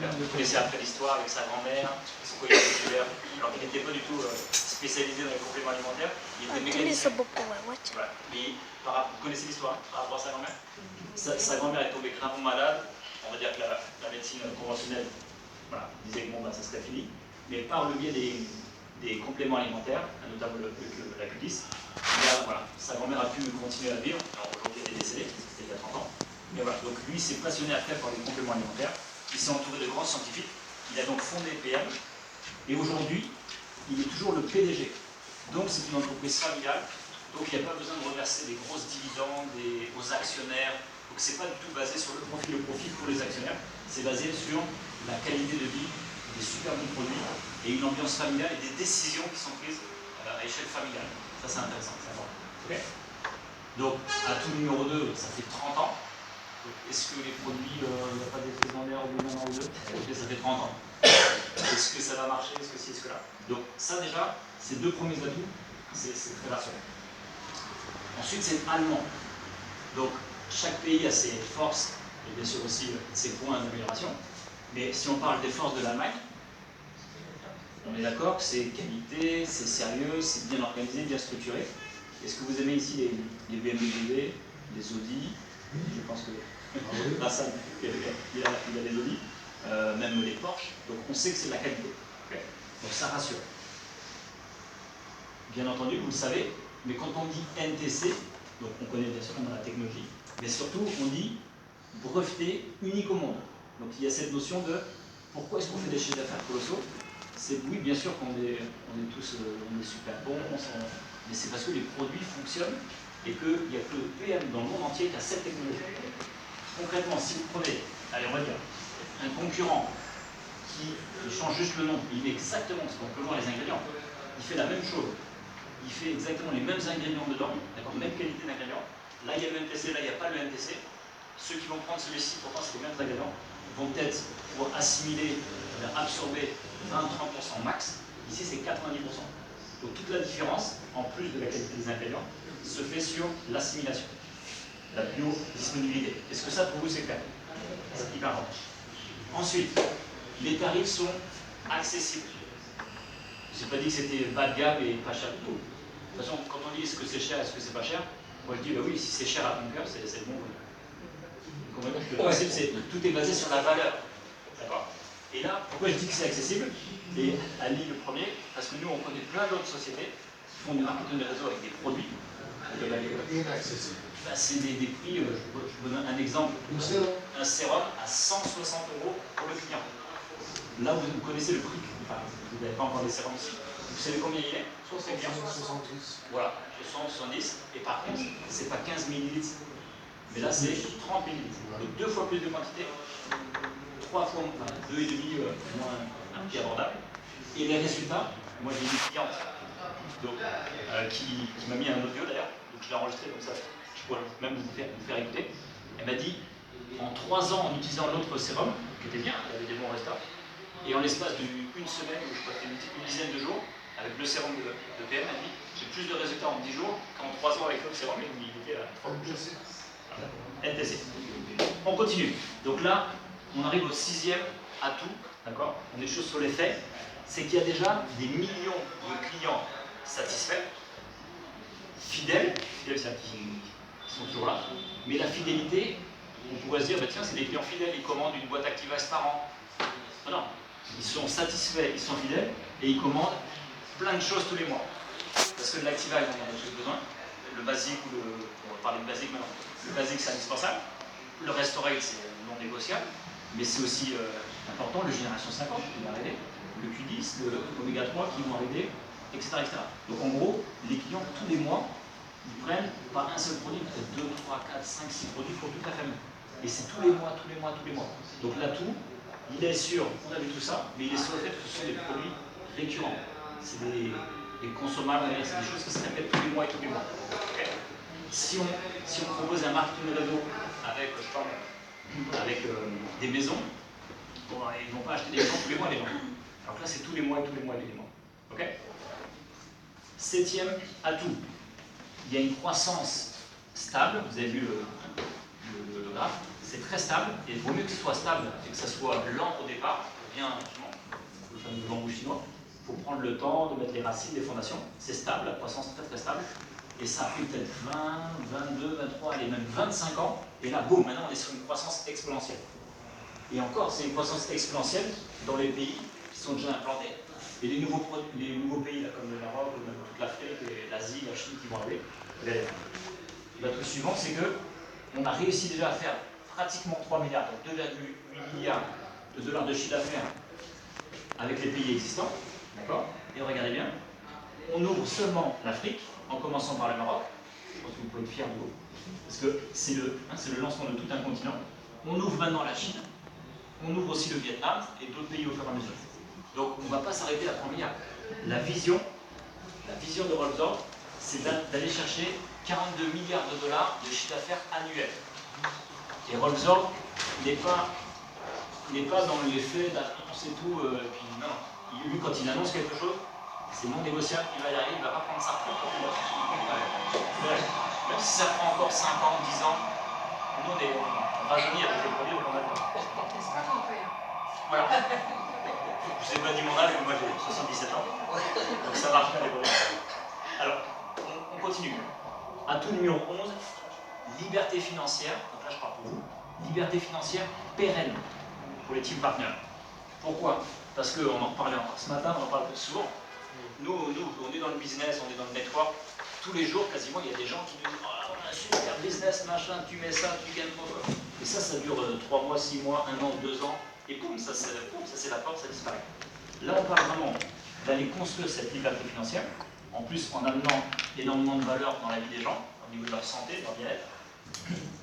Vous connaissez après l'histoire avec sa grand-mère, pourquoi il est titulaire, alors qu'il n'était pas du tout spécialisé dans les compléments alimentaires, il était mécanicien. Voilà. Et vous connaissez l'histoire par rapport à sa grand-mère? Sa grand-mère est tombée gravement malade, on va dire que la médecine conventionnelle disait que bon, ça serait fini, mais par le biais des compléments alimentaires, notamment la Q10, sa grand-mère a pu continuer à vivre. Aujourd'hui elle est décédée, c'était il y a 30 ans. Mais voilà, donc lui s'est passionné après par les compléments alimentaires, il s'est entouré de grands scientifiques, il a donc fondé PM, et aujourd'hui, il est toujours le PDG. Donc c'est une entreprise familiale, donc il n'y a pas besoin de reverser des grosses dividendes aux actionnaires, donc c'est pas du tout basé sur le profit pour les actionnaires, c'est basé sur la qualité de vie, des super bons produits, et une ambiance familiale et des décisions qui sont prises à échelle familiale. Ça c'est intéressant, c'est important. Okay. Donc, atout numéro 2, ça fait 30 ans. Est-ce que les produits, il n'y a pas d'effet secondaire au bout d'un an ou deux? Ok, ça fait 30 ans. Est-ce que ça va marcher? Est-ce que si, est-ce que là? Donc, ça déjà, ces deux premiers atouts, c'est très rassurant. Ensuite, c'est allemand. Donc, chaque pays a ses forces et bien sûr aussi ses points d'amélioration. Mais si on parle des forces de l'Allemagne, on est d'accord que c'est qualité, c'est sérieux, c'est bien organisé, bien structuré. Est-ce que vous aimez ici les BMW, les Audi? Je pense que Hassan, il a les Audi, même les Porsche. Donc on sait que c'est de la qualité. Okay. Donc ça rassure. Bien entendu, vous le savez, mais quand on dit NTC, donc on connaît bien sûr la technologie, mais surtout on dit breveté unique au monde. Donc il y a cette notion de pourquoi est-ce qu'on fait des chiffres d'affaires colossaux? C'est oui, bien sûr qu'on est tous on est super bons, mais c'est parce que les produits fonctionnent et qu'il n'y a que le PM dans le monde entier qui a cette technologie. Concrètement, si vous prenez, allez on va dire, un concurrent qui change juste le nom, il met exactement, parce qu'on peut voir les ingrédients, il fait la même chose, il fait exactement les mêmes ingrédients dedans, d'accord, même qualité d'ingrédients. Là il y a le NTC, là il n'y a pas le NTC. Ceux qui vont prendre celui-ci, pourtant c'est les mêmes ingrédients, vont peut-être pouvoir assimiler, absorber 20-30% max. Ici c'est 90%. Donc toute la différence, en plus de la qualité des ingrédients, se fait sur l'assimilation, la biodisponibilité. Est-ce que ça pour vous c'est clair? C'est hyper important. Ensuite, les tarifs sont accessibles. Je n'ai pas dit que c'était bas de gamme et pas cher du tout. De toute façon, quand on dit est-ce que c'est cher, est-ce que c'est pas cher, moi je dis bah oui, si c'est cher à ton cœur, c'est bon. Le principe, c'est tout est basé sur la valeur. D'accord? Et là, pourquoi je dis que c'est accessible? Et Ali le premier, parce que nous on connaît plein d'autres sociétés qui font du marketing de réseau avec des produits. Inaccessible. Bah, c'est des prix, je vous donne un exemple. Un sérum à 160 € pour le client. Là, vous connaissez le prix, enfin, vous n'avez pas encore des sérums ici. Vous savez combien il est? 70. Voilà, 70. Et par contre, c'est pas 15 ml. Mais là, c'est 30 ml. Donc 2 fois plus de quantité, 3 fois, enfin, 2,5 moins un prix abordable. Et les résultats, moi j'ai une cliente donc, qui m'a mis un audio d'ailleurs, donc je l'ai enregistré comme ça, je pourrais même vous faire écouter. Elle m'a dit, en 3 ans en utilisant l'autre sérum, qui était bien, il avait des bons résultats, et en l'espace d'une semaine, ou je crois que c'était une dizaine de jours, avec le sérum de PM, elle dit, j'ai plus de résultats en 10 jours qu'en 3 ans avec l'autre sérum, et il était à 3 jours. NTC. On continue. Donc là, on arrive au 6e atout, d'accord? On est chaud sur les faits, c'est qu'il y a déjà des millions de clients satisfaits, fidèles, c'est-à-dire qui sont toujours là, mais la fidélité, on pourrait se dire, bah tiens, c'est des clients fidèles, ils commandent une boîte Activas par an. Non, non, ils sont satisfaits, ils sont fidèles, et ils commandent plein de choses tous les mois. Parce que de l'Activas, ils en ont besoin, le basique, on va parler de basique maintenant, le basique c'est indispensable, le Restorate c'est non négociable, mais c'est aussi important, le Génération 50 qui va arriver, le Q10, le Oméga 3 qui vont arriver, etc., etc. Donc en gros, les clients tous les mois, ils prennent pas un seul produit, peut-être 2, 3, 4, 5, 6 produits pour toute la famille. Et c'est tous les mois, tous les mois, tous les mois. Donc l'atout, il est sur, on a vu tout ça, mais il est sur le fait que ce sont des produits récurrents. C'est des consommables, c'est des choses qui se répètent tous les mois et tous les mois. Okay. Si on propose un marketing de réseau avec, je parle, avec des maisons, bon, ils ne vont pas acheter des maisons tous les mois, les gens. Alors que là, c'est tous les mois et tous les mois et tous les mois. Ok? 7e atout, il y a une croissance stable, vous avez vu le graphe, c'est très stable, et il vaut mieux que ce soit stable et que ça soit lent au départ, bien lentement, le fameux bambou chinois. Il faut prendre le temps de mettre les racines, les fondations. C'est stable, la croissance très très stable. Et ça a pris peut-être 20, 22, 23, allez, même 25 ans. Et là, boum, maintenant on est sur une croissance exponentielle. Et encore, c'est une croissance exponentielle dans les pays qui sont déjà implantés. Et les nouveaux pays, là, comme le Maroc, ou même toute l'Afrique, l'Asie, la Chine qui vont arriver. Le truc suivant, c'est qu'on a réussi déjà à faire pratiquement 3 milliards, donc 2,8 milliards de dollars de chiffre d'affaires avec les pays existants. D'accord? Et regardez bien, on ouvre seulement l'Afrique, en commençant par le Maroc. Je pense que vous pouvez être fiers de vous, parce que c'est le lancement de tout un continent. On ouvre maintenant la Chine, on ouvre aussi le Vietnam et d'autres pays au fur et à mesure. Donc on ne va pas s'arrêter à 3 milliards. La vision de Rolls-Royce, c'est d'aller chercher 42 milliards de dollars de chiffre d'affaires annuel. Et Rolls-Royce n'est pas dans l'effet d'annoncer tout, puis non. Lui, quand il annonce quelque chose, c'est non négociable, il va y arriver, il ne va pas prendre sa retraite quand il va. Même si ça prend encore 5 ans, 10 ans, nous on rajeunit avec les produits, donc on a le temps. Voilà. Je vous ai pas dit mon âge, mais moi j'ai 77 ans. Donc ça marche bien les produits. Alors, on continue. Atout numéro 11, liberté financière. Donc là je parle pour vous. Liberté financière pérenne pour les team partners. Pourquoi? Parce qu'on en parlait encore ce matin, on en parle souvent. Nous, on est dans le business, on est dans le network. Tous les jours, quasiment, il y a des gens qui nous disent oh, on a un super business, machin, tu mets ça, tu gagnes trop. Et ça dure 3 mois, 6 mois, 1 an, 2 ans. Et boum, ça s'évapore, ça disparaît. Là, on parle vraiment d'aller construire cette liberté financière, en plus en amenant énormément de valeur dans la vie des gens, au niveau de leur santé, de leur bien-être.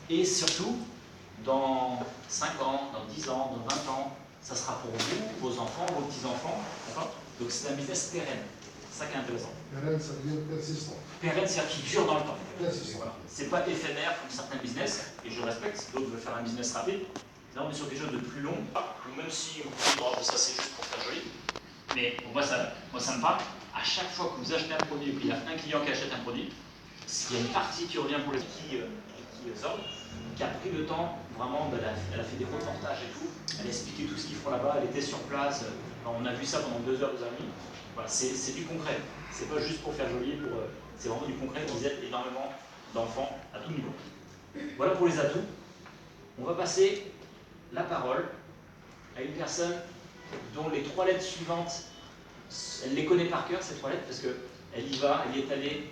Et surtout, dans 5 ans, dans 10 ans, dans 20 ans, ça sera pour vous, vos enfants, vos petits-enfants. Donc c'est un business pérenne. C'est ça qui est intéressant. Pérenne, ça veut dire persistant. Pérenne, c'est-à-dire qui dure dans le temps. Persistant. Voilà. C'est pas éphémère comme certains business, et je respecte, si d'autres veulent faire un business rapide. Là, on est sur quelque chose de plus long, ou même si on dit oh, ça c'est juste pour faire joli. Mais pour moi, ça me parle. À chaque fois que vous achetez un produit et qu'il y a un client qui achète un produit, il y a une partie qui revient pour les qui sort, qui a pris le temps, vraiment, elle a fait des reportages et tout, elle a expliqué tout ce qu'ils font là-bas, elle était sur place, on a vu ça pendant 2 heures, 2 heures et demie. Voilà, c'est du concret, c'est pas juste pour faire joli, c'est vraiment du concret qui aide énormément d'enfants à tout niveau. Voilà pour les atouts. On va passer la parole à une personne dont les 3 lettres suivantes, elle les connaît par cœur, ces 3 lettres, parce qu'elle y va, elle y est allée.